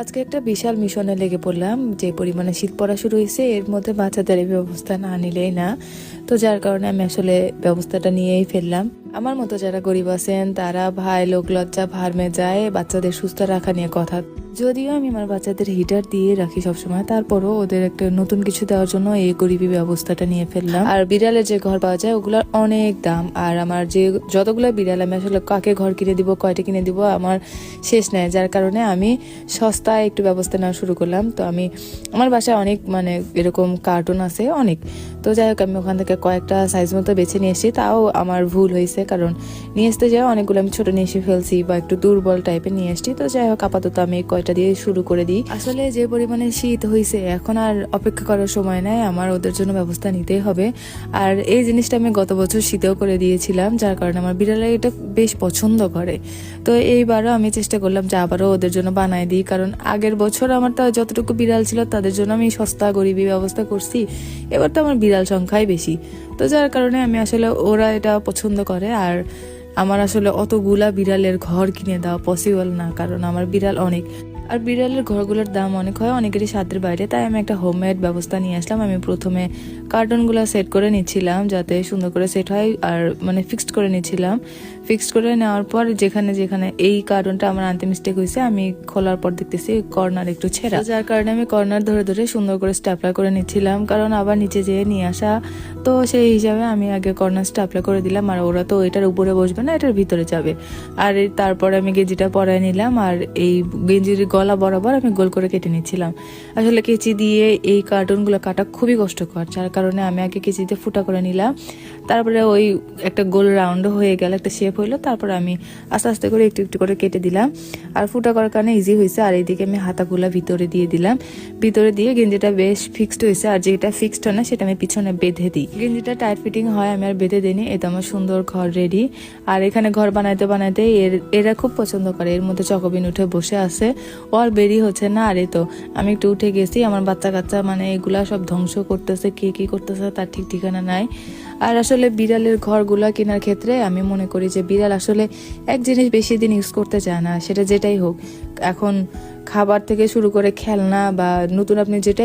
আজকে একটা বিশাল মিশনে লেগে পড়লাম। যে পরিমাণে শীত পড়া শুরু হয়েছে, এর মধ্যে বাচ্চাদের এই ব্যবস্থা না নিলেই না। তো যার কারণে আমি আসলে ব্যবস্থাটা নিয়েই ফেললাম। আমার মতো যারা গরিব আছেন তারা ভাই লোক লজ্জা ভার্মে যায় বাচ্চাদের সুস্থ রাখা নিয়ে কথা। যদিও আমি আমার বাচ্চাদের হিটার দিয়ে রাখি সবসময়, তারপরও ওদের একটা নতুন কিছু দেওয়ার জন্য এই গরিবী ব্যবস্থাটা নিয়ে ফেললাম। আর বিড়ালের যে ঘর পাওয়া যায় ওগুলোর অনেক দাম। আর আমার যে যতগুলো বিড়াল, আমি আসলে কাকে ঘর কিনে দিব, কয়টা কিনে দিব আমার শেষ নেই। যার কারণে আমি সস্তায় একটু ব্যবস্থা নেওয়া শুরু করলাম। তো আমি আমার বাসায় অনেক এরকম কার্টুন আছে অনেক। তো যাই হোক, আমি ওখান থেকে কয়েকটা সাইজ মতো বেছে নিয়ে এসেছি। তাও আমার ভুল হয়েছে, কারণ নিয়ে আসতে যাও অনেকগুলো আমি ছোট নিয়ে এসে ফেলছি বা একটু দুর্বল টাইপের নিয়ে এসেছি। তো যাই হোক, আপাতত আমি কয়টা দিয়ে শুরু করে দিই। আসলে যে পরিমাণে শীত হয়েছে এখন আর অপেক্ষা করার সময় নাই, আমার ওদের জন্য ব্যবস্থা নিতেই হবে। আর এই জিনিসটা আমি গত বছর শীতেও করে দিয়েছিলাম, যার কারণে আমার বিড়ালের এটা বেশ পছন্দ করে। তো এইবারও আমি চেষ্টা করলাম যে আবারও ওদের জন্য বানাই দিই, কারণ আগের বছর আমার তো যতটুকু বিড়াল ছিল তাদের জন্য আমি সস্তা গরিবী ব্যবস্থা করছি। এবার তো আমার বিড়াল সংখ্যাই বেশি, তো যার কারণে আমি আসলে ওরা এটা পছন্দ করে। আর আমার আসলে অতগুলা বিড়ালের ঘর কিনে দেওয়া পসিবল না, কারণ আমার বিড়াল অনেক। আর বিড়ালের ঘরগুলোর দাম অনেক হয়, অনেকেরই সাধ্যের বাইরে। তাই আমি একটা হোমমেড ব্যবস্থা নিয়ে আসলাম। আমি প্রথমে কার্টনগুলো সেট করে নিচ্ছিলাম যাতে সুন্দর করে সেট হয়, আর ফিক্সড করে নিচ্ছিলাম। ফিক্সড করে নেওয়ার পর যেখানে যেখানে এই কার্টনটা আমার আনতে মিস্টেক হয়েছে, আমি খোলার পর দেখতেছি কর্নার একটু ছেঁড়া, যার কারণে আমি কর্নার ধরে ধরে সুন্দর করে স্ট্যাপলার করে নিচ্ছিলাম, কারণ আবার নিচে যেয়ে নিয়ে আসা। তো সেই হিসাবে আমি আগে কর্নার স্ট্যাপলার করে দিলাম। আর ওরা তো এটার উপরে বসবে না, এটার ভিতরে যাবে। আর তারপরে আমি গেঞ্জিটা পরাই নিলাম, আর এই গেঞ্জির গলা বরাবর আমি গোল করে কেটে নিচ্ছিলাম। আসলে কেচি দিয়ে এই কার্টুনগুলো কাটা খুবই কষ্টকর, যার কারণে আমি আগে কেচিতে ফুটা করে নিলাম। তারপরে ওই একটা গোল রাউন্ড হয়ে গেল, একটা শেপ হইলো। তারপরে আমি আস্তে আস্তে করে একটু একটু করে কেটে দিলাম। আর ফুটা করার কারণে ইজি হয়েছে। আর এইদিকে আমি হাতাগুলা ভিতরে দিয়ে দিলাম, ভিতরে দিয়ে গেঞ্জিটা বেশ ফিক্সড হয়েছে। আর যেটা ফিক্সড হয় না সেটা আমি পিছনে বেঁধে দিই। গেঞ্জিটা টাইট ফিটিং হয়, আমি আর বেঁধে দিইনি। এটা আমার সুন্দর ঘর রেডি। আর এখানে ঘর বানাইতে বানাইতে এরা খুব পছন্দ করে। এর মধ্যে চকবিন উঠে বসে আছে, ও আর বেরি হচ্ছে না। আর এই তো আমি একটু উঠে গেছি, আমার বাচ্চা কাচ্চা এগুলা সব ধ্বংস করতেছে, কে কি করতেছে তার ঠিক ঠিকানা নাই। আর আসলে বিড়ালের ঘরগুলা কেনার ক্ষেত্রে আমি মনে করি যে বিড়াল আসলে এক জিনিস বেশি দিন ইউজ করতে চায় না, সেটা যেটাই হোক। এখন খাবার থেকে শুরু করে খেলনা বা নতুন আপনি যেটা